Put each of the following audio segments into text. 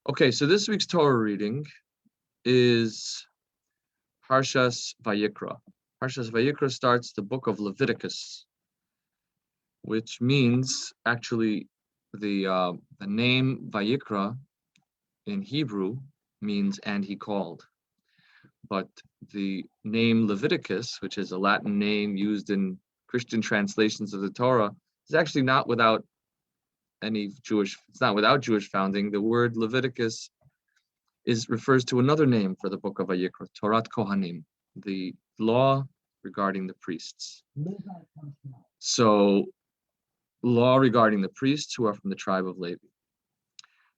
Okay, so this week's Torah reading is Parshas Vayikra. Parshas Vayikra starts the book of Leviticus, which means actually the name Vayikra in Hebrew means "and he called," but the name Leviticus, which is a Latin name used in Christian translations of the Torah, is actually not without it's not without Jewish founding. The word Leviticus refers to another name for the book of Vayikra, Torat Kohanim, the law regarding the priests. So, law regarding the priests who are from the tribe of Levi.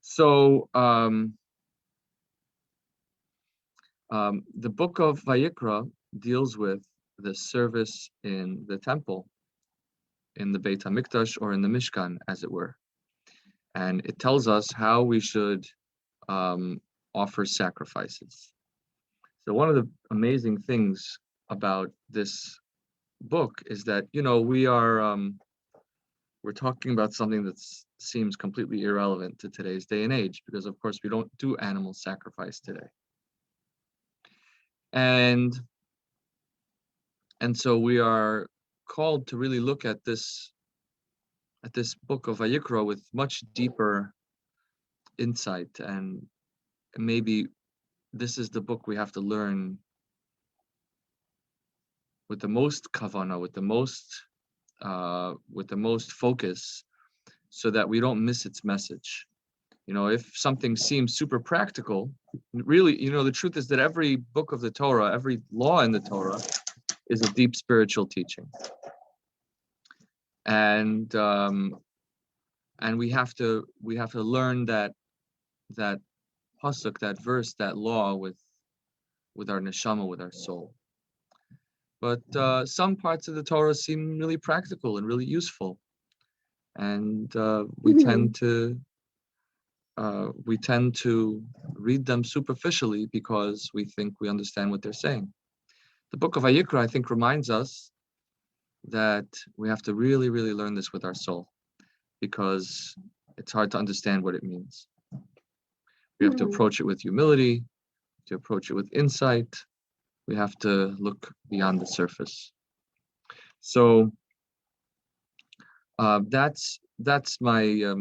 So, the book of Vayikra deals with the service in the temple, in the Beit HaMikdash, or in the Mishkan, as it were. And it tells us how we should offer sacrifices. So one of the amazing things about this book is that, we're talking about something that seems completely irrelevant to today's day and age, because of course we don't do animal sacrifice today. And so we are called to really look at this book of Vayikra with much deeper insight, and maybe this is the book we have to learn with the most kavana, with the most focus, so that we don't miss its message. If something seems super practical, really, the truth is that every book of the Torah, every law in the Torah, is a deep spiritual teaching, and we have to learn that pasuk, that verse, that law with our neshama, with our soul. But some parts of the Torah seem really practical and really useful, and we tend to read them superficially because we think we understand what they're saying. The book of Vayikra, I think, reminds us that we have to really, really learn this with our soul, because it's hard to understand what it means. We have to approach it with humility, to approach it with insight. We have to look beyond the surface. So that's my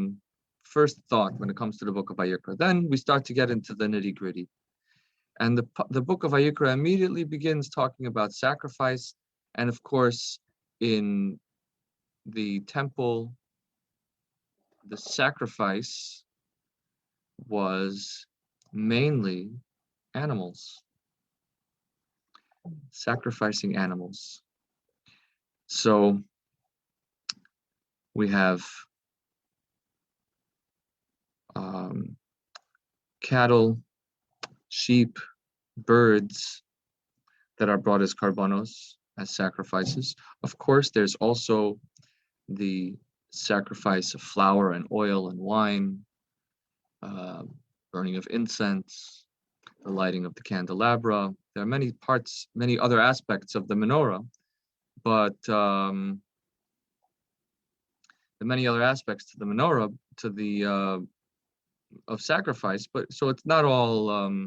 first thought when it comes to the book of Vayikra. Then we start to get into the nitty-gritty. And the book of Vayikra immediately begins talking about sacrifice. And of course, in the temple, the sacrifice was mainly animals, sacrificing animals. So we have cattle, sheep, birds that are brought as karbanos, as sacrifices. Of course, there's also the sacrifice of flour and oil and wine, burning of incense, the lighting of the candelabra. There are many other aspects of the menorah, but the many other aspects to the menorah, to the of sacrifice. But so it's not all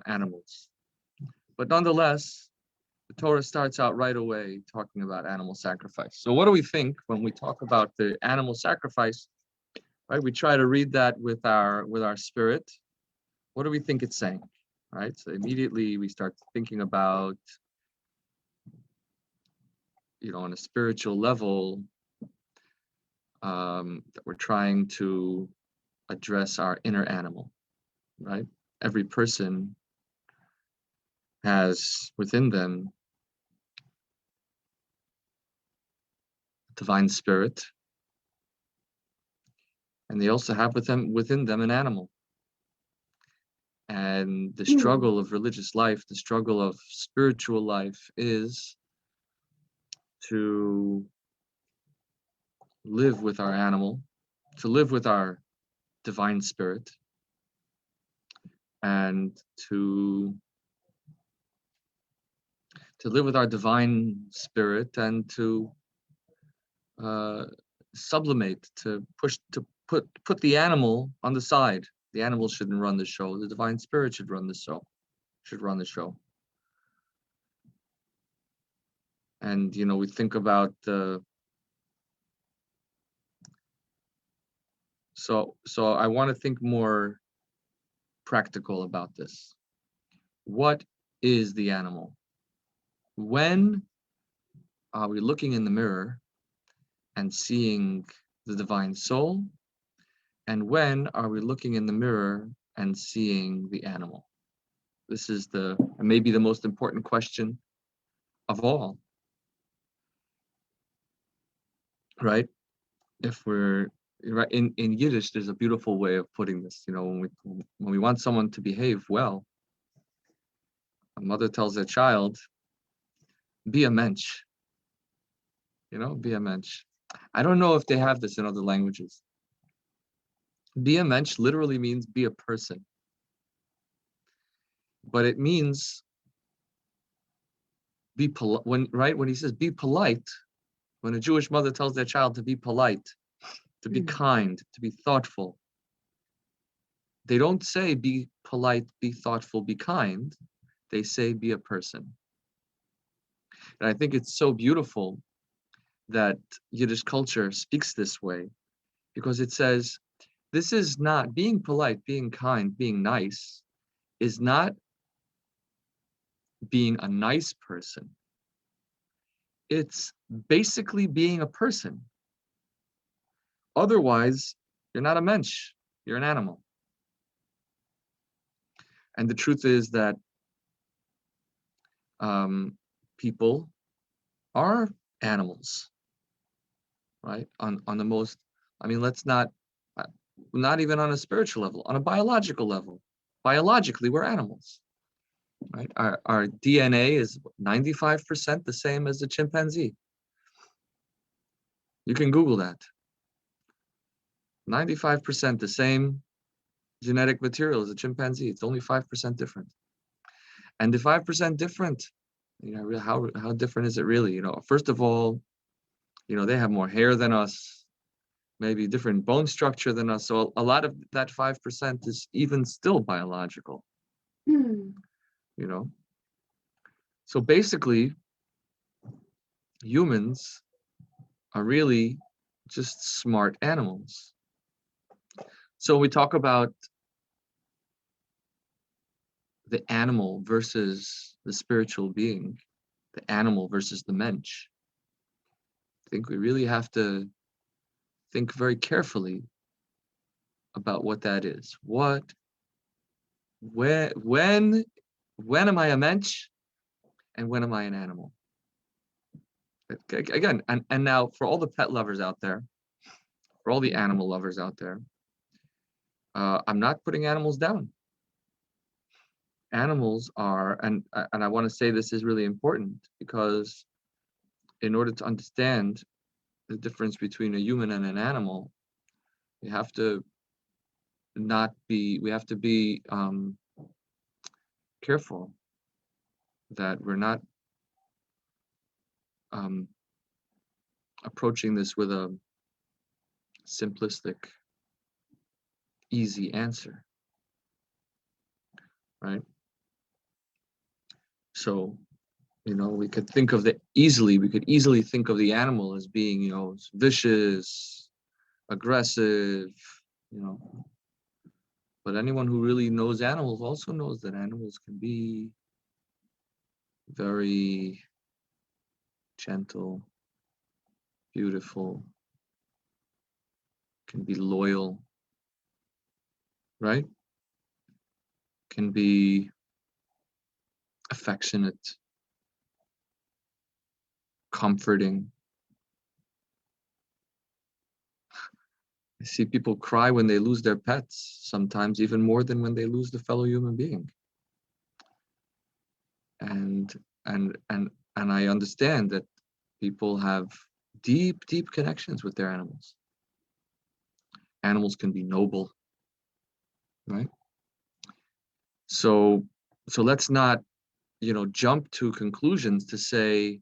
animals. But nonetheless, the Torah starts out right away talking about animal sacrifice. So what do we think when we talk about the animal sacrifice? Right, we try to read that with our spirit. What do we think it's saying? Right, so immediately we start thinking about, on a spiritual level, that we're trying to address our inner animal. Right, every person has within them a divine spirit, and they also have within them an animal. And the struggle of religious life, the struggle of spiritual life, is to live with our animal, to live with our divine spirit, and to live with our divine spirit, and to sublimate, to push put the animal on the side. The animal shouldn't run the show. The divine spirit should run the show. And we think about so I want to think more practical about this. What is the animal? When are we looking in the mirror and seeing the divine soul? And when are we looking in the mirror and seeing the animal? This is maybe the most important question of all, right? If we're right in Yiddish, there's a beautiful way of putting this. When we want someone to behave well, a mother tells their child, "Be a mensch." Be a mensch. I don't know if they have this in other languages. Be a mensch literally means be a person, but it means be polite. When he says be polite, when a Jewish mother tells their child to be polite, to be kind, to be thoughtful, they don't say be polite, be thoughtful, be kind. They say be a person. And I think it's so beautiful that Yiddish culture speaks this way, because it says this is not being polite, being kind, being nice, is not being a nice person. It's basically being a person. Otherwise, you're not a mensch, you're an animal. And the truth is that people are animals, right? On the most, let's not even on a spiritual level, on a biological level. Biologically, we're animals, right? Our DNA is 95% the same as a chimpanzee. You can Google that. 95% the same genetic material as a chimpanzee. It's only 5% different. And the 5% different, how different is it really? First of all, they have more hair than us, maybe different bone structure than us. So a lot of that 5% is even still biological. So basically, humans are really just smart animals. So we talk about the animal versus the spiritual being, the animal versus the mensch. I think we really have to think very carefully about what that is. When am I a mensch and when am I an animal? Again, and now for all the pet lovers out there, for all the animal lovers out there, I'm not putting animals down. Animals are, and I want to say this is really important, because in order to understand the difference between a human and an animal, we have to be careful that we're not approaching this with a simplistic, easy answer, right? So, we could easily think of the animal as being, vicious, aggressive, but anyone who really knows animals also knows that animals can be very gentle, beautiful, can be loyal, right? Can be affectionate, comforting. I see people cry when they lose their pets, sometimes even more than when they lose the fellow human being. And I understand that people have deep, deep connections with their animals. Animals can be noble, right? So let's not, jump to conclusions to say,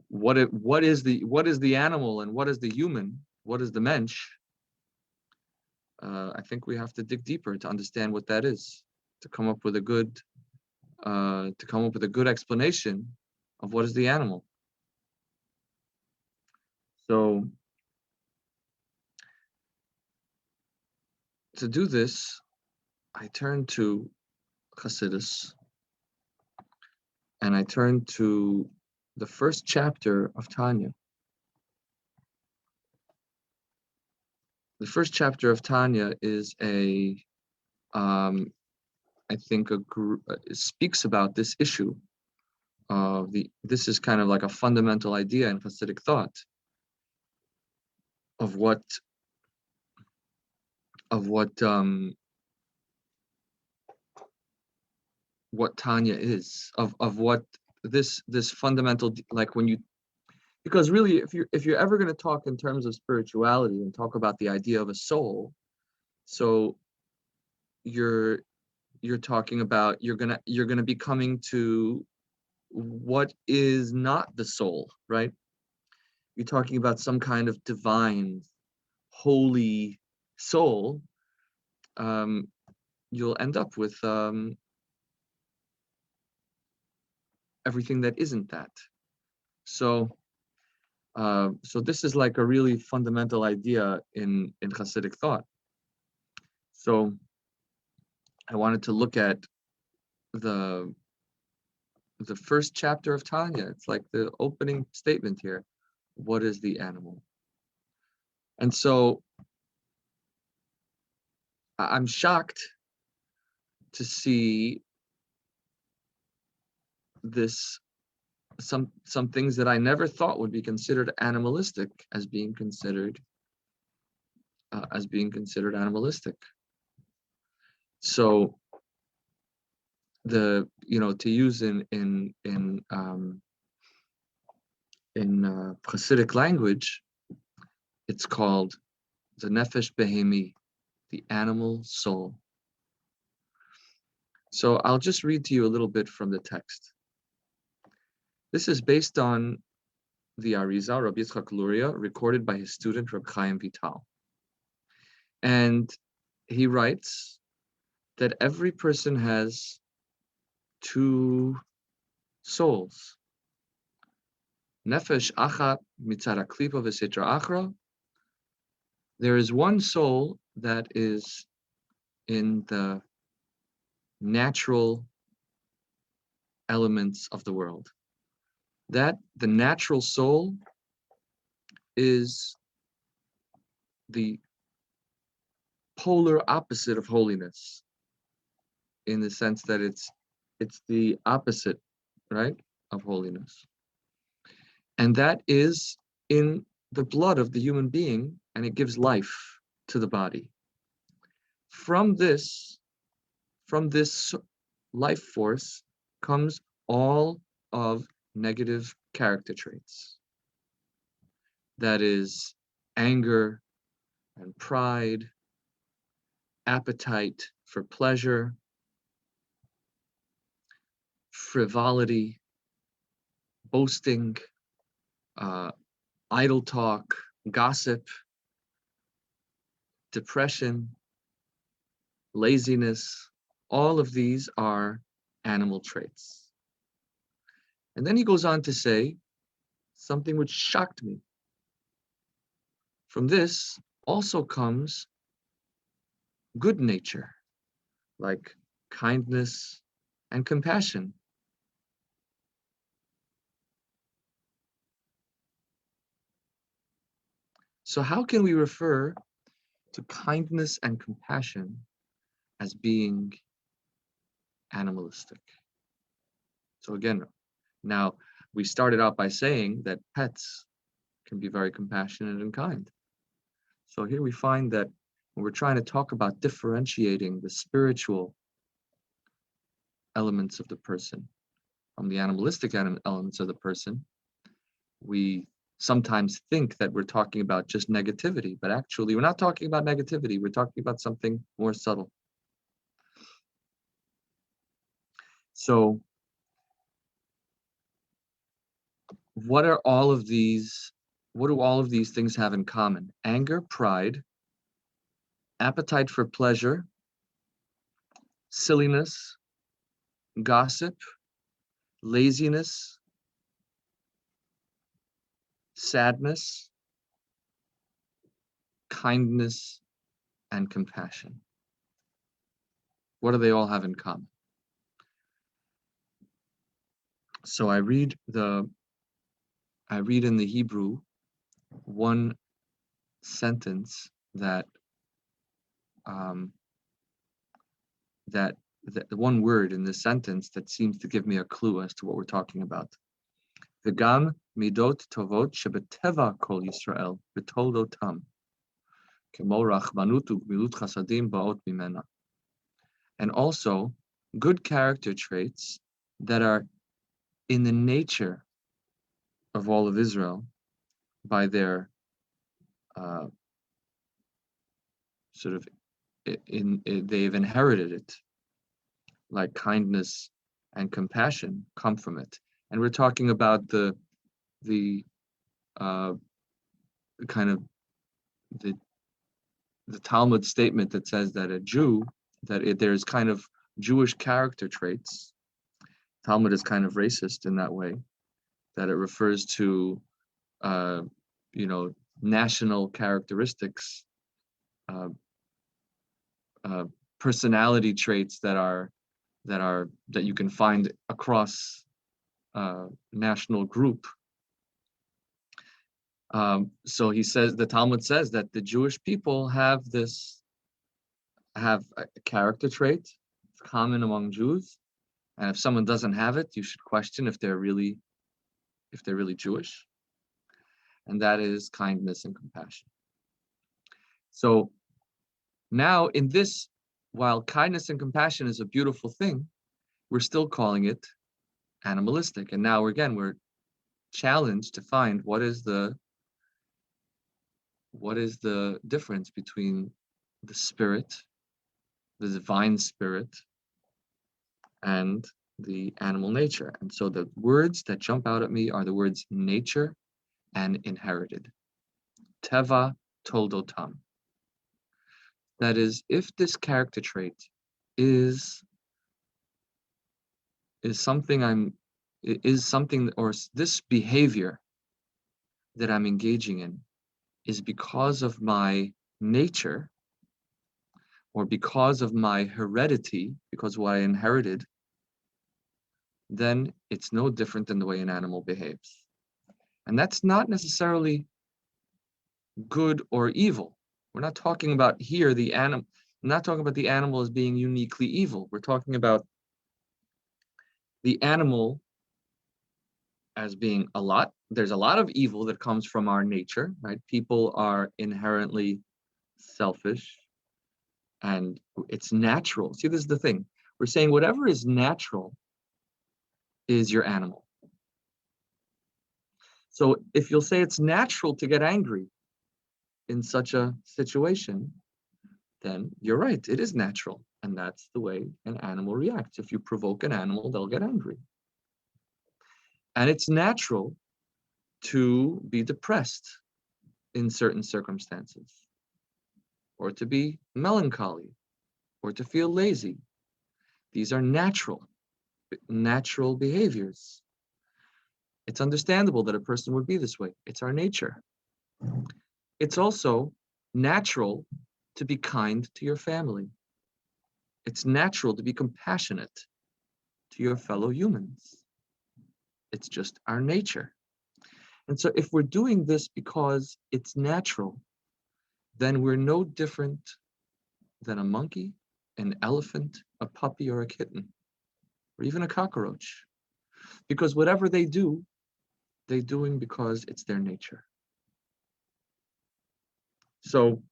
what is the animal and what is the human? What is the mensch? I think we have to dig deeper to understand what that is, to come up with a good explanation of what is the animal. So to do this, I turn to Chassidus, and I turn to the first chapter of Tanya. The first chapter of Tanya is I think, it speaks about this issue of this is kind of like a fundamental idea in Hasidic thought of what Tanya is, of what this fundamental, like when you, because really if you're ever going to talk in terms of spirituality and talk about the idea of a soul, so you're talking about, you're gonna be coming to what is not the soul, right? You're talking about some kind of divine, holy soul. You'll end up with everything that isn't that. So this is like a really fundamental idea in Hasidic thought. So I wanted to look at the first chapter of Tanya. It's like the opening statement here. What is the animal? And so I'm shocked to see this, some things that I never thought would be considered animalistic as being considered animalistic. So to use in Hasidic language, it's called the nefesh behemi, the animal soul. So I'll just read to you a little bit from the text. This is based on the Arizal, Rabbi Yitzchak Luria, recorded by his student, Rabbi Chaim Vital. And he writes that every person has two souls. Nefesh achat mitzara klipa v'sitra achra. There is one soul that is in the natural elements of the world. That the natural soul is the polar opposite of holiness, in the sense that it's the opposite, right, of holiness. And that is in the blood of the human being, and it gives life to the body. From this life force comes all of negative character traits. That is anger and pride, appetite for pleasure, frivolity, boasting, idle talk, gossip, depression, laziness. All of these are animal traits. And then he goes on to say something which shocked me. From this also comes good nature, like kindness and compassion. So how can we refer to kindness and compassion as being animalistic? So again, now we started out by saying that pets can be very compassionate and kind. So here we find that when we're trying to talk about differentiating the spiritual elements of the person from the animalistic elements of the person, we sometimes think that we're talking about just negativity, but actually we're not talking about negativity. We're talking about something more subtle. So what do all of these things have in common? Anger, pride, appetite for pleasure, silliness, gossip, laziness, sadness, kindness, and compassion. What do they all have in common? So I read in the Hebrew one sentence that that one word in this sentence that seems to give me a clue as to what we're talking about. V'gam midot tovot shebeteva kol Yisrael b'toldotam kemo rachmanut u'gmilut chasadim ba'ot mimena. And also good character traits that are in the nature of all of Israel by their they've inherited it, like kindness and compassion come from it. And we're talking about the kind of the Talmud statement that says that a Jew, there's kind of Jewish character traits. Talmud is kind of racist in that way, that it refers to national characteristics, personality traits that you can find across national group. So he says, the Talmud says that the Jewish people have a character trait. It's common among Jews, and if someone doesn't have it, you should question if they're really Jewish, and that is kindness and compassion. So now in this, while kindness and compassion is a beautiful thing, we're still calling it animalistic. And now we're challenged to find what is the difference between the spirit, the divine spirit, and the animal nature. And so the words that jump out at me are the words nature and inherited. Teva toldotam. That is, if this character trait is something or this behavior that I'm engaging in is because of my nature or because of my heredity, because of what I inherited, then it's no different than the way an animal behaves. And that's not necessarily good or evil. We're not talking about here I'm not talking about the animal as being uniquely evil. We're talking about the animal as being there's a lot of evil that comes from our nature, right? People are inherently selfish, and it's natural. See, this is the thing. We're saying whatever is natural is your animal. So if you'll say it's natural to get angry in such a situation, then you're right, it is natural. And that's the way an animal reacts. If you provoke an animal, they'll get angry. And it's natural to be depressed in certain circumstances, or to be melancholy, or to feel lazy. These are natural behaviors. It's understandable that a person would be this way. It's our nature. It's also natural to be kind to your family. It's natural to be compassionate to your fellow humans. It's just our nature. And so if we're doing this because it's natural, then we're no different than a monkey, an elephant, a puppy, or a kitten, or even a cockroach. Because whatever they do, they're doing because it's their nature. So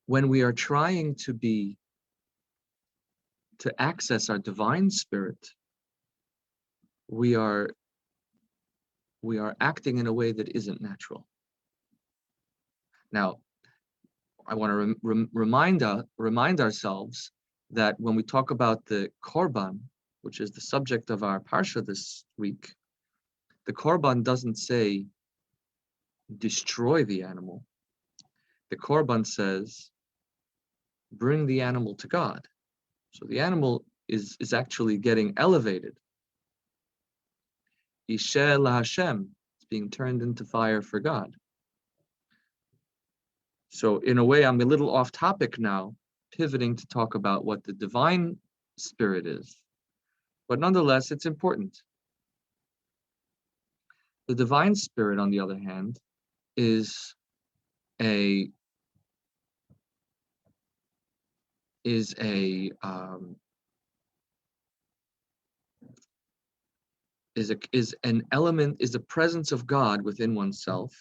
when we are trying to access our divine spirit, we are acting in a way that isn't natural. Now, I want to remind ourselves that when we talk about the korban, which is the subject of our Parsha this week, the korban doesn't say destroy the animal. the Korban says, bring the animal to God. So the animal is actually getting elevated. Yisheh LaHashem, it's being turned into fire for God. So in a way, I'm a little off topic now, pivoting to talk about what the divine spirit is. But nonetheless, it's important. The divine spirit, on the other hand, is a an element, is a presence of God within oneself,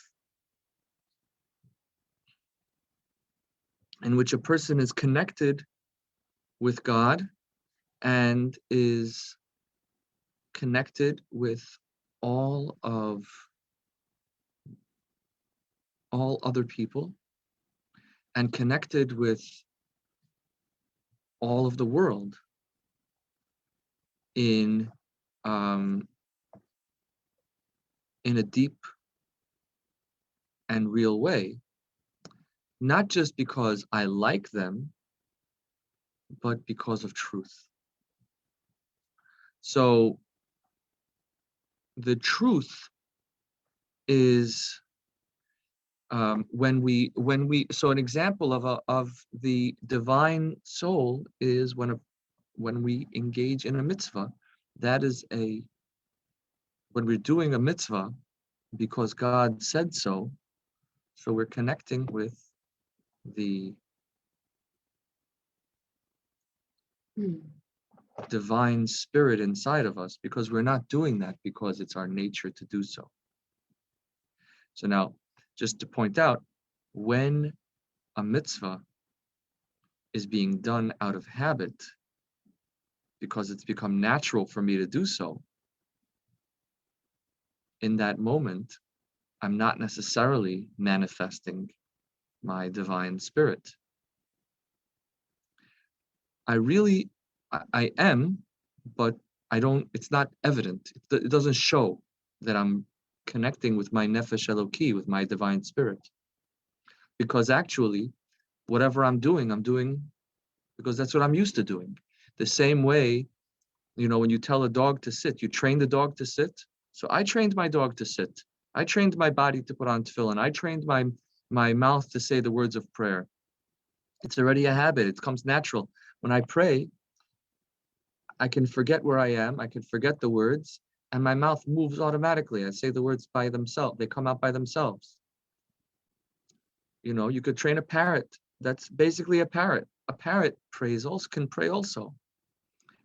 in which a person is connected with God and is connected with all other people and connected with all of the world in a deep and real way, not just because I like them, but because of truth. So the truth is when we so an example of the divine soul is when we engage in a mitzvah. That is when we're doing a mitzvah because God said so. So we're connecting with the divine spirit inside of us, because we're not doing that because it's our nature to do so. So now, just to point out, when a mitzvah is being done out of habit, because it's become natural for me to do so, in that moment, I'm not necessarily manifesting my divine spirit. I am, but it's not evident. It doesn't show that I'm connecting with my nefesh Eloki, with my divine spirit. Because actually, whatever I'm doing because that's what I'm used to doing. The same way, when you tell a dog to sit, you train the dog to sit. So I trained my dog to sit. I trained my body to put on tefillin. I trained my mouth to say the words of prayer. It's already a habit. It comes natural. When I pray, I can forget where I am. I can forget the words, and my mouth moves automatically. I say the words by themselves. They come out by themselves. You could train a parrot. That's basically a parrot. A parrot can pray also.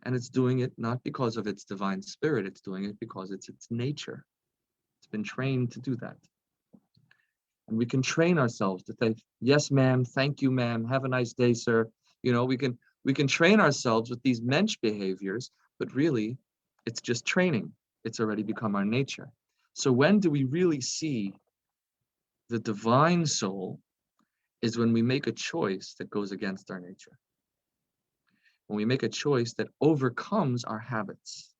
And it's doing it not because of its divine spirit. It's doing it because it's its nature. It's been trained to do that. And we can train ourselves to say, yes, ma'am, thank you, ma'am, have a nice day, sir. We can train ourselves with these mensch behaviors, but really, it's just training. It's already become our nature. So when do we really see the divine soul? Is when we make a choice that goes against our nature. When we make a choice that overcomes our habits.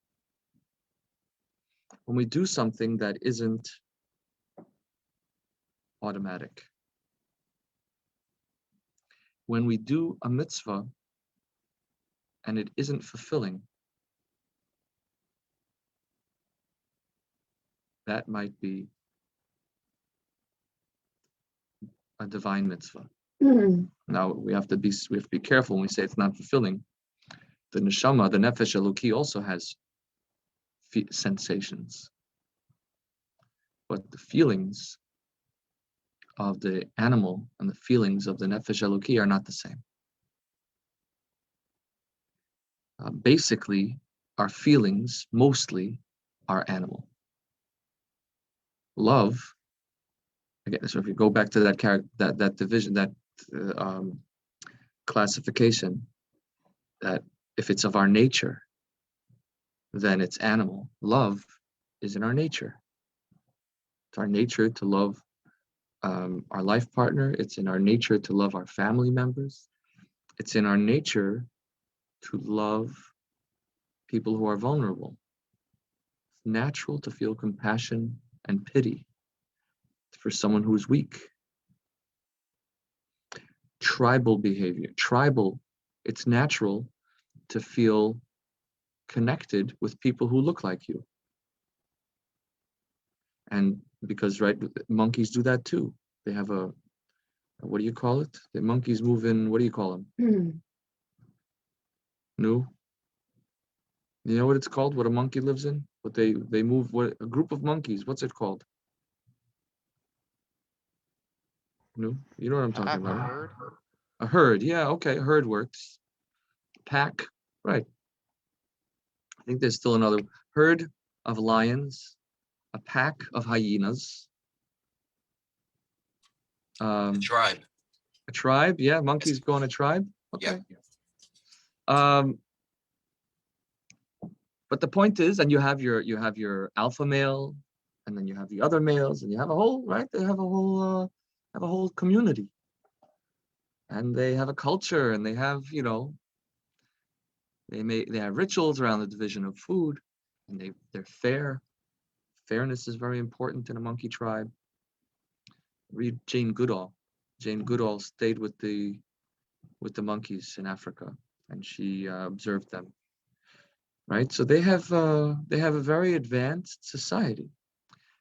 When we do something that isn't automatic. When we do a mitzvah and it isn't fulfilling, that might be a divine mitzvah. Now we have to be careful when we say it's not fulfilling. The neshama, the nefesh Eloki, also has sensations, but the feelings of the animal and the feelings of the nefesh Eloki are not the same. Basically, our feelings mostly are animal. Love, again, so if you go back to that division, that classification, that if it's of our nature, then it's animal. Love is in our nature. It's our nature to love our life partner. It's in our nature to love our family members. It's in our nature to love people who are vulnerable. It's natural to feel compassion and pity for someone who's weak. tribal behavior. Tribal, it's natural to feel connected with people who look like you. And because, right, monkeys do that too. They have a, what do you call it? The monkeys move in, what do you call them? No? You know what it's called? What a monkey lives in? What they move, what a group of monkeys, what's it called? No? You know what I'm talking about. Herd? A herd, yeah, okay, herd works. Pack, right. I think there's still another herd of lions, a pack of hyenas. A tribe. A tribe, yeah, monkeys go on a tribe. Okay. Yeah. But the point is, and you have your alpha male, and then you have the other males, and you have a whole, right? They have a whole community, and they have a culture, and they have, they have rituals around the division of food, and they're fair. Fairness is very important in a monkey tribe. Read Jane Goodall. Jane Goodall stayed with the monkeys in Africa, and she observed them. Right, so they have a very advanced society.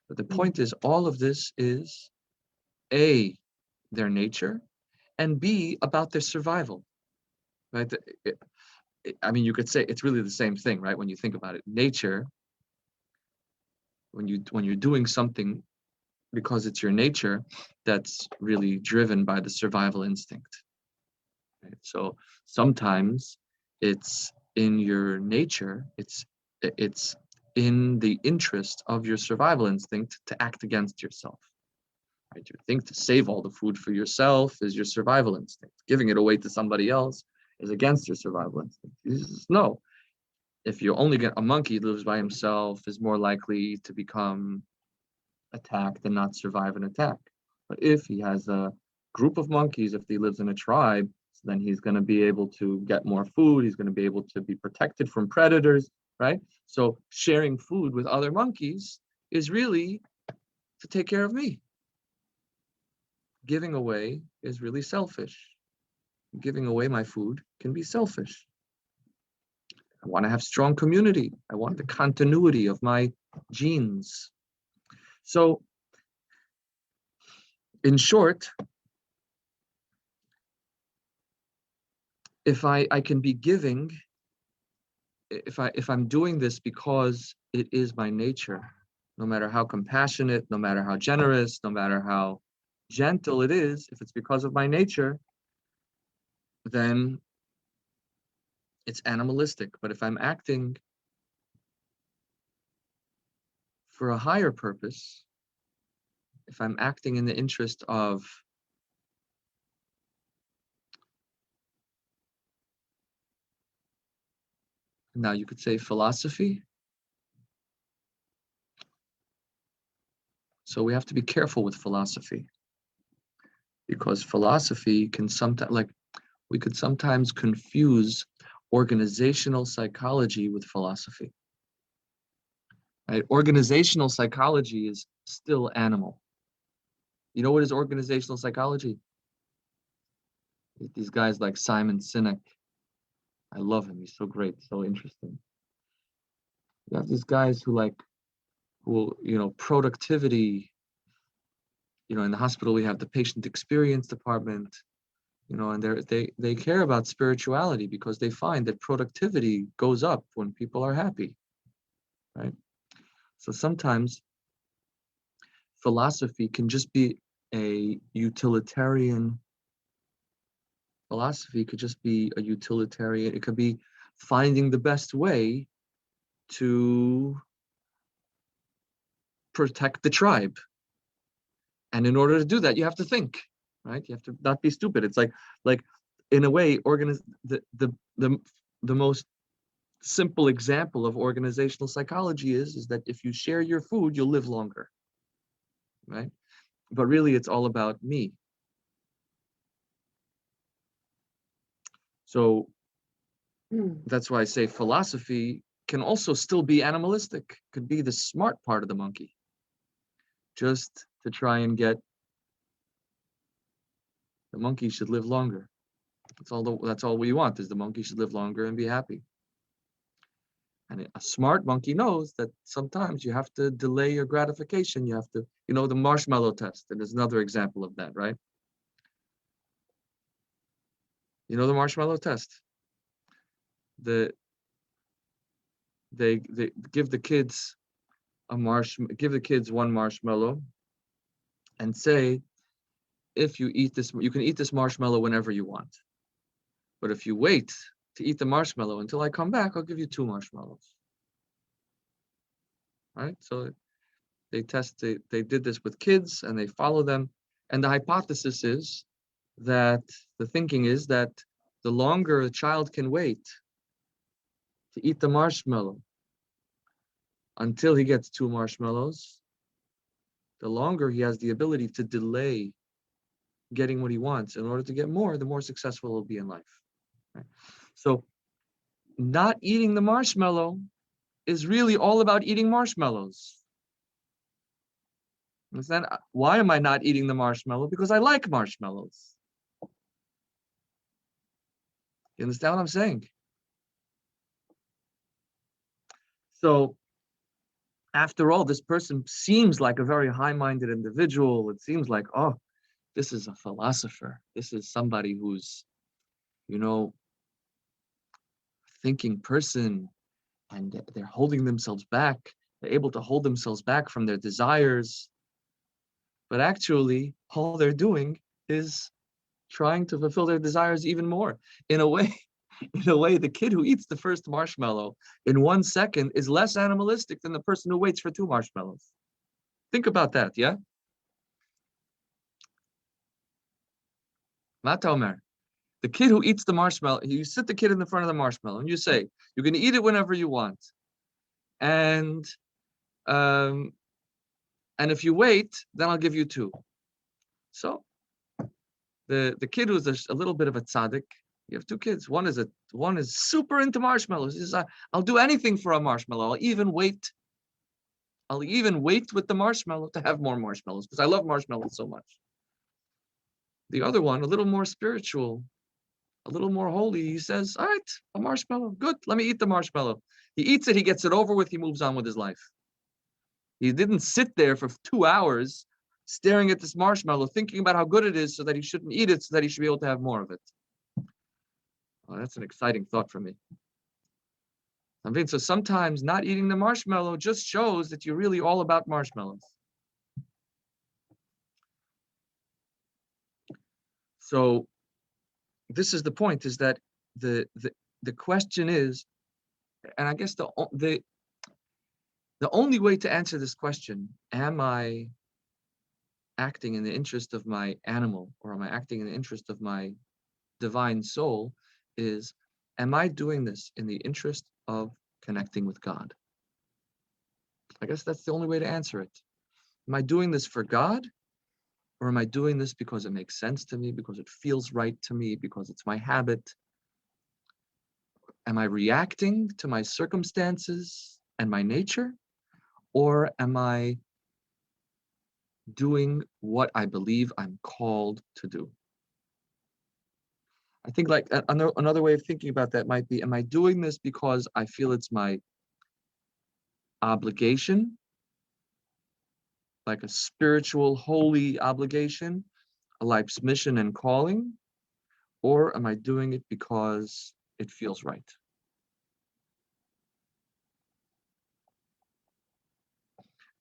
But the point is, all of this is A, their nature, and B, about their survival. Right? I mean, you could say it's really the same thing, right? When you think about it, nature, when you're doing something because it's your nature, that's really driven by the survival instinct. Right? So sometimes it's in your nature, it's in the interest of your survival instinct to act against yourself. Right? You think to save all the food for yourself is your survival instinct. Giving it away to somebody else is against your survival instinct. No. If you only get a monkey lives by himself, is more likely to become attacked and not survive an attack. But if he has a group of monkeys, if he lives in a tribe, then he's going to be able to get more food. He's going to be able to be protected from predators, right? So sharing food with other monkeys is really to take care of me. Giving away is really selfish. Giving away my food can be selfish. I want to have strong community. I want the continuity of my genes. So, in short, if I can be giving, if I'm doing this because it is my nature, no matter how compassionate, no matter how generous, no matter how gentle it is, if it's because of my nature, then it's animalistic. But if I'm acting for a higher purpose, if I'm acting in the interest of now you could say philosophy. So we have to be careful with philosophy, because philosophy can sometimes, like, we could sometimes confuse organizational psychology with philosophy. Right? Organizational psychology is still animal. You know what is organizational psychology? These guys like Simon Sinek. I love him. He's so great, so interesting. You have these guys who productivity. In the hospital we have the patient experience department. And they care about spirituality because they find that productivity goes up when people are happy, right? So sometimes philosophy can just be a utilitarian. Philosophy could just be a utilitarian. It could be finding the best way to protect the tribe. And in order to do that, you have to think, right? You have to not be stupid. It's like in a way, the most simple example of organizational psychology is that if you share your food, you'll live longer, right? But really, it's all about me. So that's why I say philosophy can also still be animalistic, could be the smart part of the monkey, just to try and get The monkey should live longer. That's all we want, is the monkey should live longer and be happy. And a smart monkey knows that sometimes you have to delay your gratification. You have to, the marshmallow test. And there's another example of that, right? You know the marshmallow test. They give the kids one marshmallow and say, if you eat this, you can eat this marshmallow whenever you want. But if you wait to eat the marshmallow until I come back, I'll give you 2 marshmallows. Right? So they did this with kids and they follow them. And the hypothesis is that the thinking is that the longer a child can wait to eat the marshmallow until he gets 2 marshmallows, the longer he has the ability to delay getting what he wants. In order to get more, the more successful he'll be in life. Right? So not eating the marshmallow is really all about eating marshmallows. Understand? Why am I not eating the marshmallow? Because I like marshmallows. You understand what I'm saying? So, after all, this person seems like a very high-minded individual. It seems like, oh, this is a philosopher. This is somebody who's, thinking person, and they're holding themselves back. They're able to hold themselves back from their desires. But actually, all they're doing is trying to fulfill their desires even more. In a way, the kid who eats the first marshmallow in 1 second is less animalistic than the person who waits for 2 marshmallows. Think about that, yeah? Matomer. The kid who eats the marshmallow, you sit the kid in the front of the marshmallow and you say, you're going to eat it whenever you want. And if you wait, then I'll give you 2. So the kid who's a little bit of a tzaddik, you have 2 kids. One is super into marshmallows. He says, I'll do anything for a marshmallow. I'll even wait with the marshmallow to have more marshmallows because I love marshmallows so much. The other one, a little more spiritual, a little more holy, he says, all right, a marshmallow, good, let me eat the marshmallow. He eats it, he gets it over with, he moves on with his life. He didn't sit there for 2 hours staring at this marshmallow, thinking about how good it is so that he shouldn't eat it, so that he should be able to have more of it. Well, that's an exciting thought for me. I mean, so sometimes not eating the marshmallow just shows that you're really all about marshmallows. So this is the point, is that the question is, and I guess the only way to answer this question, am I acting in the interest of my animal, or am I acting in the interest of my divine soul, is, am I doing this in the interest of connecting with God? I guess that's the only way to answer it. Am I doing this for God? Or am I doing this because it makes sense to me, because it feels right to me, because it's my habit? Am I reacting to my circumstances and my nature? Or am I doing what I believe I'm called to do? I think like another way of thinking about that might be, am I doing this because I feel it's my obligation, like a spiritual, holy obligation, a life's mission and calling? Or am I doing it because it feels right?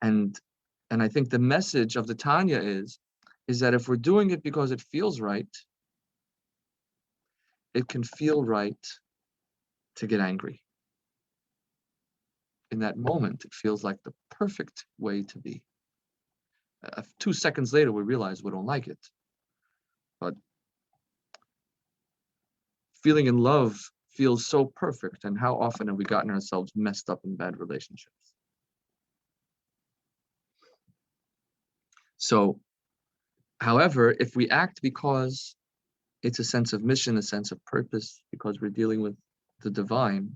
And I think the message of the Tanya is that if we're doing it because it feels right, it can feel right to get angry. In that moment, it feels like the perfect way to be. 2 seconds later, we realize we don't like it. But feeling in love feels so perfect. And how often have we gotten ourselves messed up in bad relationships? So, however, if we act because it's a sense of mission, a sense of purpose, because we're dealing with the divine,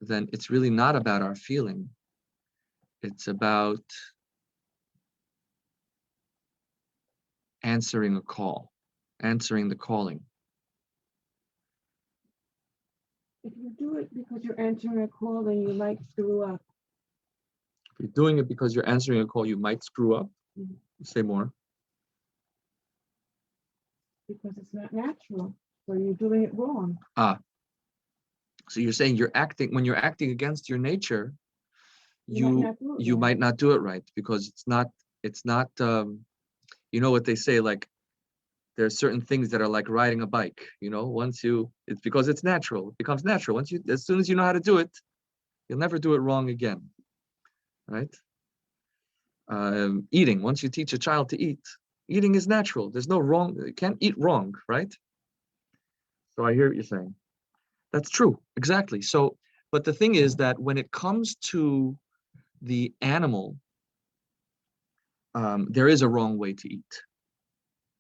then it's really not about our feeling. It's about answering a call, answering the calling. If you do it because you're answering a call, then you might screw up. If you're doing it because you're answering a call, you might screw up. Say more. Because it's not natural, so you're doing it wrong. So you're saying when you're acting against your nature, you right. might not do it right, because it's not you know what they say, like there are certain things that are like riding a bike, it's because it's natural, it becomes natural. As soon as you know how to do it, you'll never do it wrong again, right? Eating, once you teach a child to eat, eating is natural. There's no wrong, you can't eat wrong, right? So I hear what you're saying. That's true, exactly. So, but the thing is that when it comes to the animal, there is a wrong way to eat,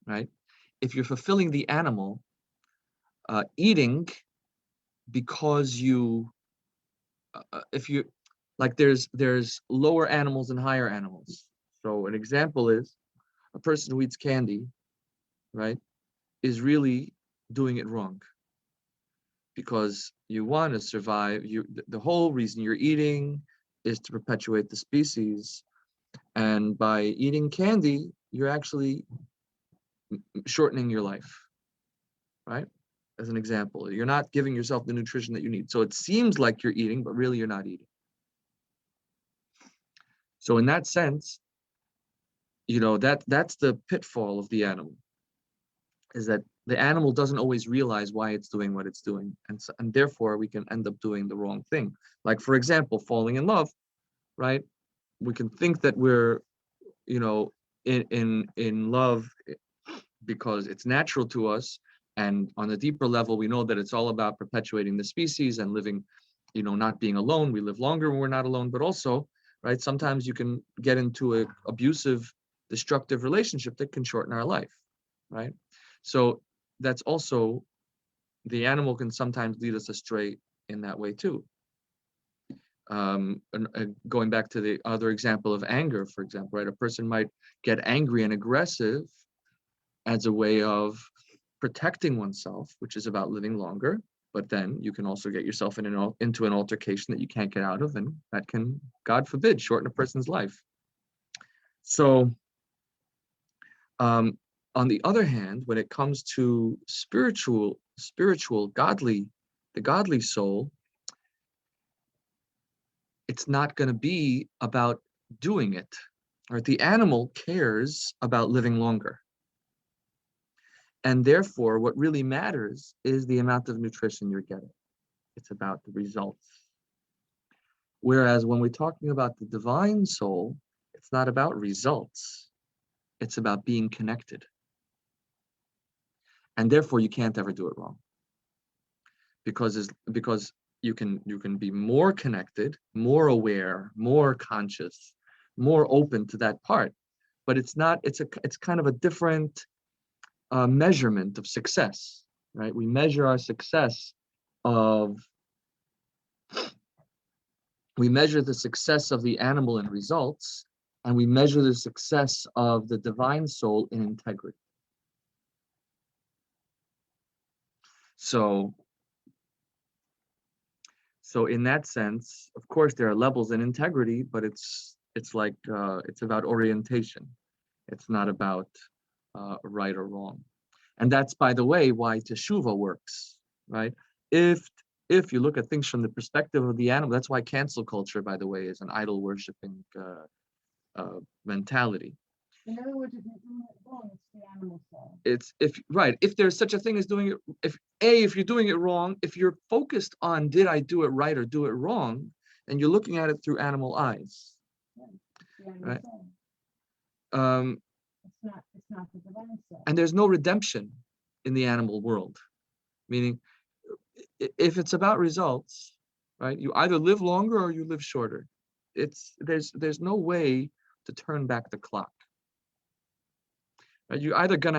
right? If you're fulfilling the animal, eating because if you, like there's lower animals and higher animals. So an example is a person who eats candy, right, is really doing it wrong, because you want to survive. The whole reason you're eating is to perpetuate the species, and by eating candy, you're actually shortening your life, right? As an example, you're not giving yourself the nutrition that you need. So it seems like you're eating, but really you're not eating. So in that sense, that's the pitfall of the animal, is that the animal doesn't always realize why it's doing what it's doing, and therefore we can end up doing the wrong thing. Like, for example, falling in love, right? We can think that we're, in love because it's natural to us, and on a deeper level, we know that it's all about perpetuating the species and living, not being alone. We live longer when we're not alone, but also, right, sometimes you can get into an abusive, destructive relationship that can shorten our life, right? So that's also, the animal can sometimes lead us astray in that way too. Going back to the other example of anger, for example, right? A person might get angry and aggressive as a way of protecting oneself, which is about living longer. But then you can also get yourself into an altercation that you can't get out of, and that can, God forbid, shorten a person's life. So, on the other hand, when it comes to spiritual, godly, the godly soul, it's not going to be about doing it. Right? The animal cares about living longer. And therefore, what really matters is the amount of nutrition you're getting. It's about the results. Whereas when we're talking about the divine soul, it's not about results. It's about being connected. And therefore, you can't ever do it wrong. Because you can be more connected, more aware, more conscious, more open to that part. But it's kind of a different measurement of success, right? We measure our success we measure the success of the animal in results, and we measure the success of the divine soul in integrity. So in that sense, of course, there are levels in integrity, but it's about orientation. It's not about right or wrong. And that's, by the way, why teshuvah works, right? If you look at things from the perspective of the animal, that's why cancel culture, by the way, is an idol worshiping mentality. In other words, if you're doing it wrong, it's the animal soul. If there's such a thing as doing it, if you're doing it wrong, if you're focused on did I do it right or do it wrong, then you're looking at it through animal eyes. Yeah, right? It's not the divine soul. And there's no redemption in the animal world. Meaning, if it's about results, right? You either live longer or you live shorter. There's no way to turn back the clock. Right? You're either going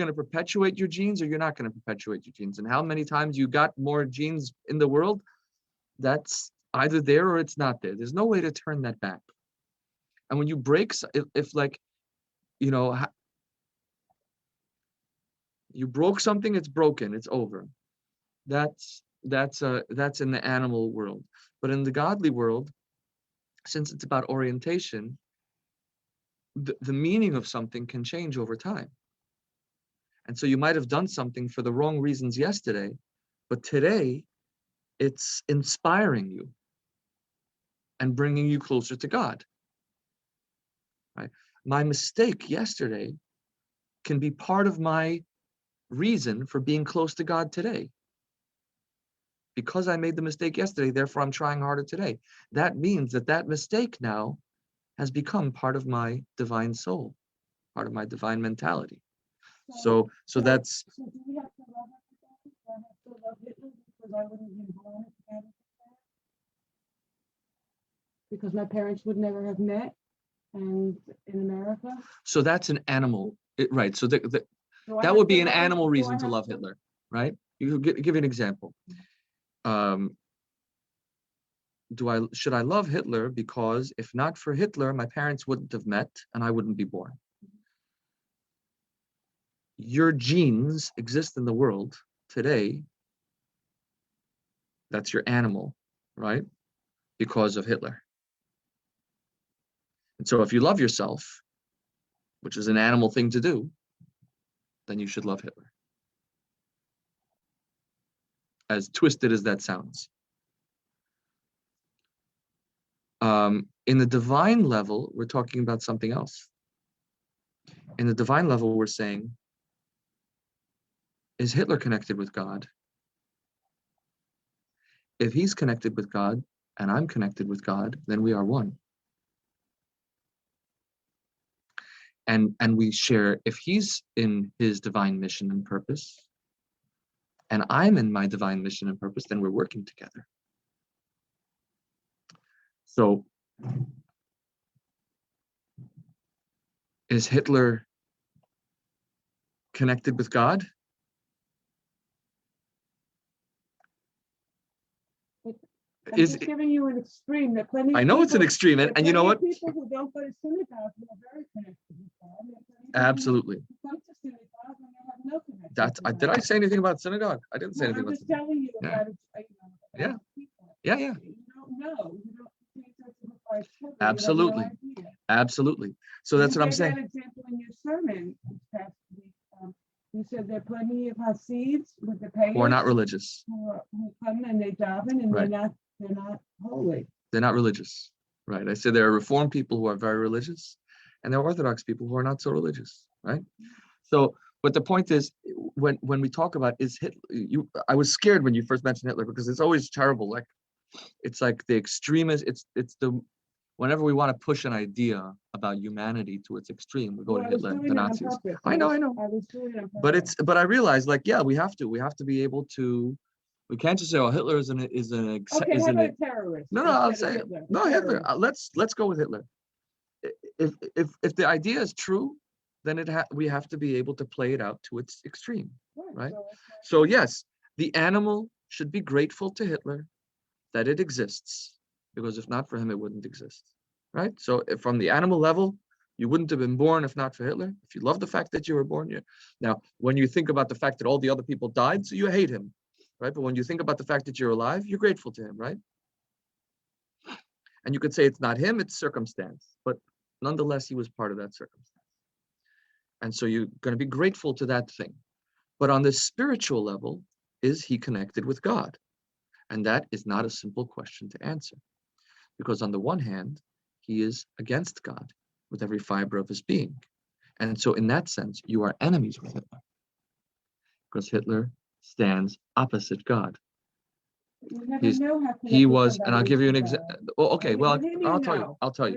to perpetuate your genes or you're not going to perpetuate your genes. And how many times you got more genes in the world, that's either there or it's not there. There's no way to turn that back. And when you break, if like, You broke something, it's broken, it's over. That's in the animal world. But in the godly world, since it's about orientation, the meaning of something can change over time. And so you might have done something for the wrong reasons yesterday, but today it's inspiring you and bringing you closer to God. Right? My mistake yesterday can be part of my reason for being close to God today. Because I made the mistake yesterday, therefore I'm trying harder today. That means that mistake now has become part of my divine soul, part of my divine mentality. So that's. So do we have to love everybody? Do I have to love Hitler because I wouldn't be born together? Because my parents would never have met, and in America. So that's an animal, right? So that So would be an animal reason to love Hitler, right? You could give an example. Should I love Hitler because if not for Hitler, my parents wouldn't have met and I wouldn't be born? Your genes exist in the world today. That's your animal, right? Because of Hitler. And so if you love yourself, which is an animal thing to do, then you should love Hitler. As twisted as that sounds. In the divine level, we're talking about something else. In the divine level, we're saying, is Hitler connected with God? If he's connected with God and I'm connected with God, then we are one. And we share, if he's in his divine mission and purpose, and I'm in my divine mission and purpose, then we're working together. So, is Hitler connected with God? I'm just giving you an extreme. There are plenty I know it's an extreme, and you know what? People who don't go to synagogue who are very connected with God. Absolutely. Who come to synagogue and they have no connection. Did I say anything about synagogue? I didn't say anything about synagogue. I'm just telling you about it. Yeah. Yeah. You don't know. You don't. Absolutely. Absolutely. So that's what I'm saying. You gave that example in your sermon this past week. You said there are plenty of Hasids with the pagans who are not religious, who come and they daven and right. they're not holy. They're not religious, right? I said there are Reformed people who are very religious, and there are Orthodox people who are not so religious, right? So, but the point is, when we talk about is Hitler, I was scared when you first mentioned Hitler because it's always terrible. Like, it's like the extremist. It's the whenever we want to push an idea about humanity to its extreme, we go to Hitler, the Nazis. I know. I was doing it on purpose. But I realized, like, yeah, we have to be able to. We can't just say, "Oh, Hitler is an okay, how about a terrorist?" No, I'll say Hitler. Let's go with Hitler. If the idea is true, then we have to be able to play it out to its extreme, right? So yes, the animal should be grateful to Hitler that it exists, because if not for him, it wouldn't exist, right? So from the animal level, you wouldn't have been born if not for Hitler. If you love the fact that you were born, now when you think about the fact that all the other people died, so you hate him, right? But when you think about the fact that you're alive, you're grateful to him, right? And you could say it's not him, it's circumstance, but nonetheless, he was part of that circumstance. And so you're going to be grateful to that thing. But on the spiritual level, is he connected with God? And that is not a simple question to answer. Because on the one hand, he is against God with every fiber of his being. And so in that sense, you are enemies with Hitler. Because Hitler stands opposite God. He was, and I'll give you an example. Well, okay, well, I'll tell you. I'll tell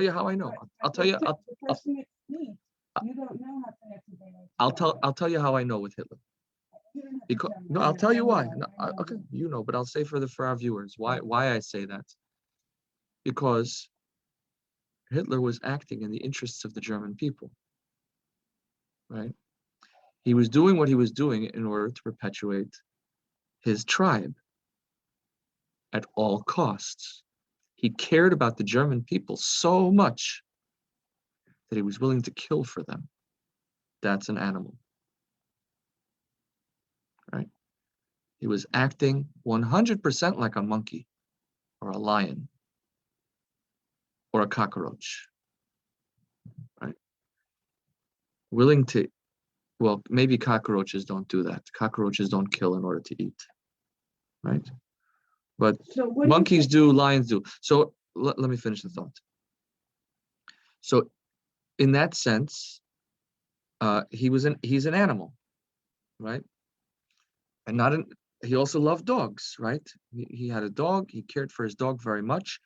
you how I know. I'll tell you. I'll tell you how I know with Hitler. Because no, I'll tell you why. No, okay, but I'll say for our viewers why I say that. Because Hitler was acting in the interests of the German people, right? He was doing what he was doing in order to perpetuate his tribe at all costs. He cared about the German people so much that he was willing to kill for them. That's an animal. He was acting 100% like a monkey or a lion or a cockroach, right? Willing to, well, maybe cockroaches don't do that. Cockroaches don't kill in order to eat, right? But So what do you monkeys think- do, lions do. So let me finish the thought. So in that sense, he's an animal, right? And not an, he also loved dogs, right? He had a dog. He cared for his dog very much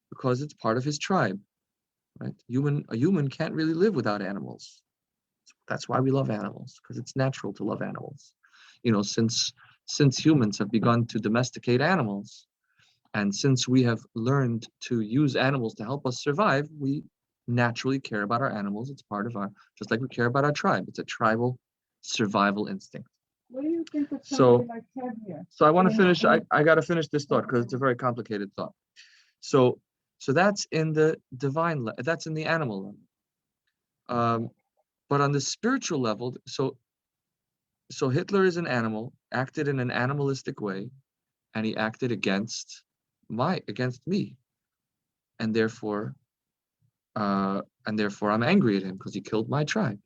because it's part of his tribe, right? A human can't really live without animals. That's why we love animals, because it's natural to love animals. Since humans have begun to domesticate animals, and since we have learned to use animals to help us survive, we naturally care about our animals. It's part of just like we care about our tribe. It's a tribal survival instinct. What do you think of So- somebody like Tevye? So I want to And- finish, and- I got to finish this thought because it's a very complicated thought. So that's in the divine, that's in the animal level. But on the spiritual level, so Hitler is an animal, acted in an animalistic way, and he acted against me. And therefore I'm angry at him because he killed my tribe.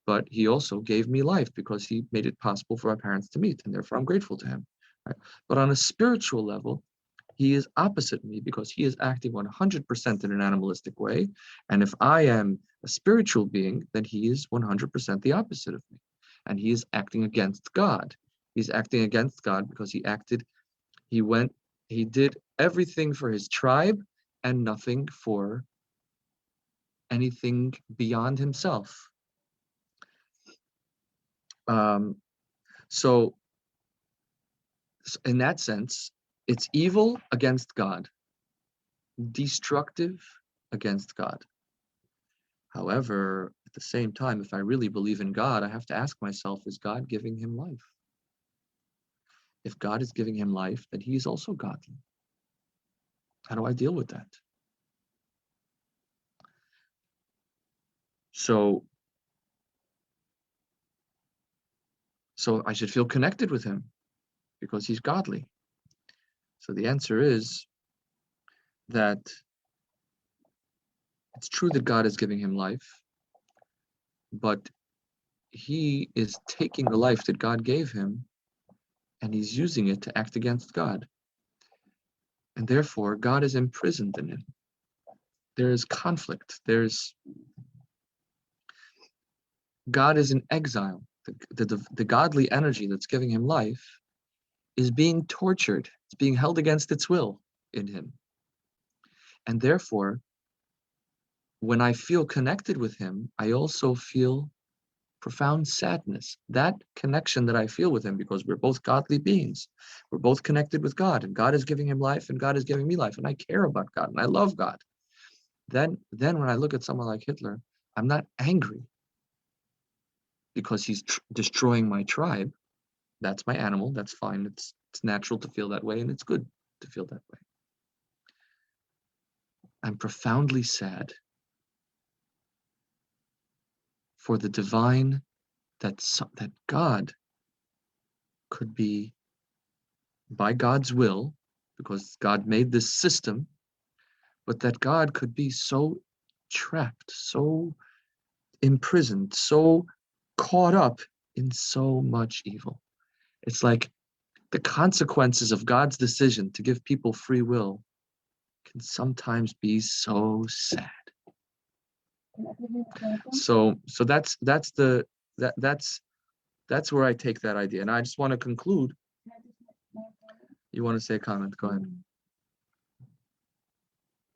But he also gave me life because he made it possible for our parents to meet, and therefore I'm grateful to him. Right? But on a spiritual level, he is opposite me because he is acting 100% in an animalistic way. And if I am a spiritual being, then he is 100% the opposite of me. And he is acting against God. He's acting against God because he did everything for his tribe and nothing for anything beyond himself. So in that sense, it's evil against God, destructive against God. However, at the same time, if I really believe in God, I have to ask myself, is God giving him life? If God is giving him life, then he is also godly. How do I deal with that? So I should feel connected with him because he's godly. So the answer is that it's true that God is giving him life, but he is taking the life that God gave him and he's using it to act against God. And therefore, God is imprisoned in him. There is conflict. God is in exile. The godly energy that's giving him life is being tortured. It's being held against its will in him. And therefore, when I feel connected with him, I also feel profound sadness. That connection that I feel with him, because we're both godly beings, we're both connected with God, and God is giving him life, and God is giving me life, and I care about God, and I love God. Then when I look at someone like Hitler, I'm not angry because he's destroying my tribe. That's my animal. That's fine. It's natural to feel that way, and it's good to feel that way. I'm profoundly sad for the divine, that God could be, by God's will, because God made this system, but that God could be so trapped, so imprisoned, so caught up in so much evil. It's like the consequences of God's decision to give people free will can sometimes be so sad. Can I give you an example? So that's where I take that idea. And I just want to conclude. Can I just make one comment? You want to say a comment? Go ahead.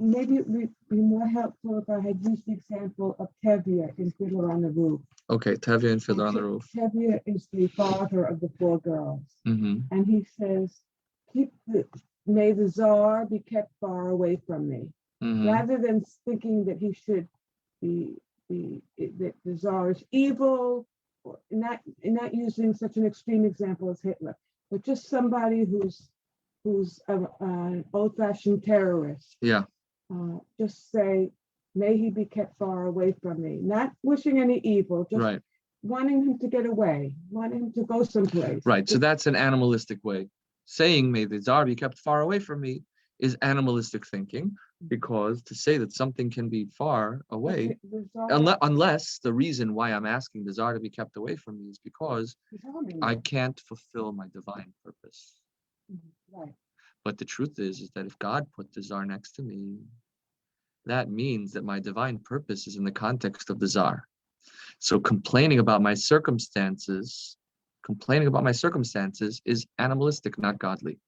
Maybe it would be more helpful if I had used the example of Tevye in Fiddler on the Roof. Okay, Tevye and Fiddler on the Roof. Tevye is the father of the 4 girls. Mm-hmm. And he says, may the czar be kept far away from me. Mm-hmm. Rather than thinking that he should that the czar is evil, or not using such an extreme example as Hitler, but just somebody who's an old-fashioned terrorist. Yeah. Just say, may he be kept far away from me. Not wishing any evil, just Right. wanting him to get away, wanting him to go someplace. Right. So that's an animalistic way. Saying, may the Tsar be kept far away from me, is animalistic thinking, because to say that something can be far away, unless the reason why I'm asking the Tsar to be kept away from me is because I can't fulfill my divine purpose. Right. But the truth is that if God put the Tsar next to me, that means that my divine purpose is in the context of the Tsar. So complaining about my circumstances is animalistic, not godly.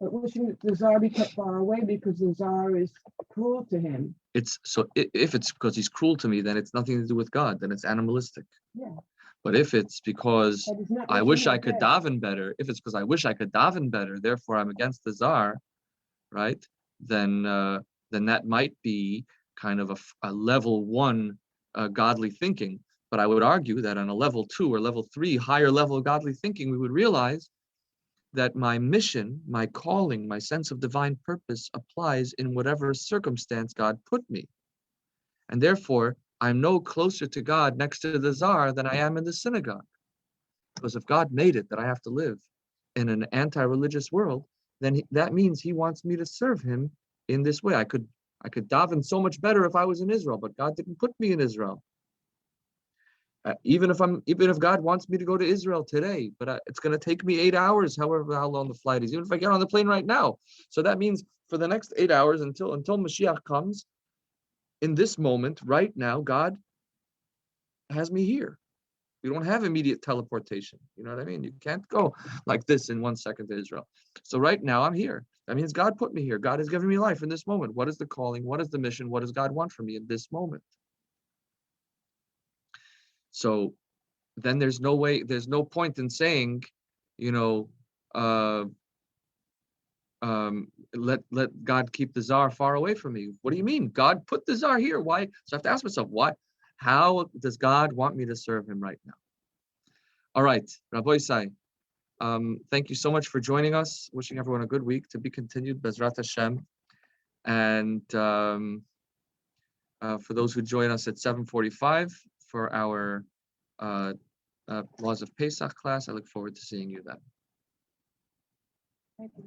But wishing the Tsar be kept far away because the Tsar is cruel to him. It's so if it's because he's cruel to me, then it's nothing to do with God, then it's animalistic. Yeah. But if it's because I wish I could die. daven better, if it's because I wish I could daven better, therefore I'm against the Tsar, right? Then that might be kind of a level 1 godly thinking. But I would argue that on a level 2 or level 3 higher level of godly thinking, we would realize that my mission, my calling, my sense of divine purpose applies in whatever circumstance God put me. And therefore, I'm no closer to God next to the Tsar than I am in the synagogue. Because if God made it that I have to live in an anti-religious world, then that means he wants me to serve him in this way. I could daven so much better if I was in Israel, but God didn't put me in Israel. Even if God wants me to go to Israel today, but it's going to take me 8 hours, however how long the flight is, even if I get on the plane right now. So that means for the next 8 hours until Mashiach comes, in this moment, right now, God has me here. We don't have immediate teleportation. You know what I mean? You can't go like this in 1 second to Israel. So right now I'm here. That means God put me here. God has given me life in this moment. What is the calling? What is the mission? What does God want from me in this moment? So then there's no point in saying, let God keep the Tsar far away from me. What do you mean? God put the Tsar here. Why? So I have to ask myself, why? How does God want me to serve him right now? All right, Rabbi Isai, thank you so much for joining us. Wishing everyone a good week, to be continued, Bezrat Hashem. And for those who join us at 7:45 for our Laws of Pesach class, I look forward to seeing you then. Thank you.